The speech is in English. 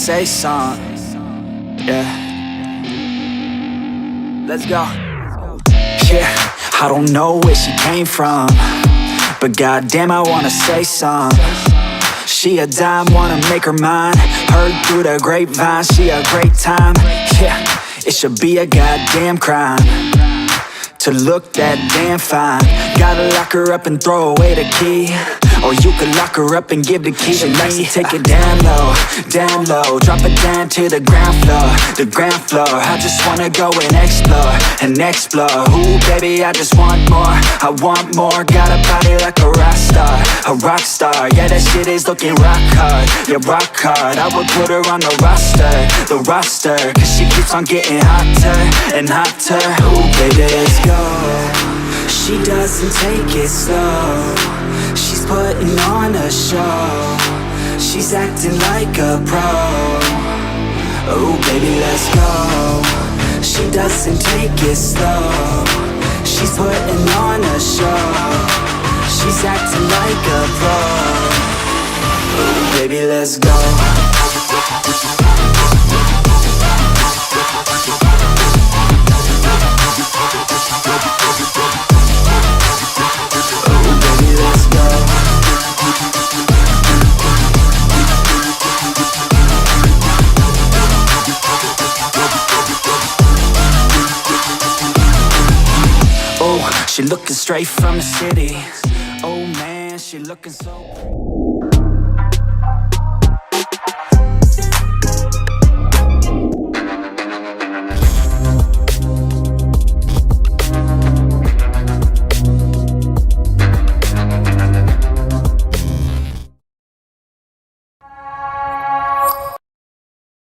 say something. Yeah, let's go. Yeah, I don't know where she came from, but goddamn I wanna say something. She a dime, wanna make her mine. Heard through the grapevine, she a great time. Yeah, it should be a goddamn crime to look that damn fine. Gotta lock her up and throw away the key, or you could lock her up and give the key to me. Take it down low, drop it down to the ground floor, the ground floor. I just wanna go and explore, ooh baby, I just want more, I want more. Got a body like a rock star, a rock star. Yeah, that shit is looking rock hard, yeah, rock hard. I would put her on the roster, cause she keeps on getting hotter and hotter. Ooh baby, let's go. She doesn't take it slow, she's putting on a show, she's acting like a pro. Oh baby, let's go. She doesn't take it slow, she's putting on a show, she's acting like a pro. Oh baby, let's go. She looking straight from the city. Oh man, she looking so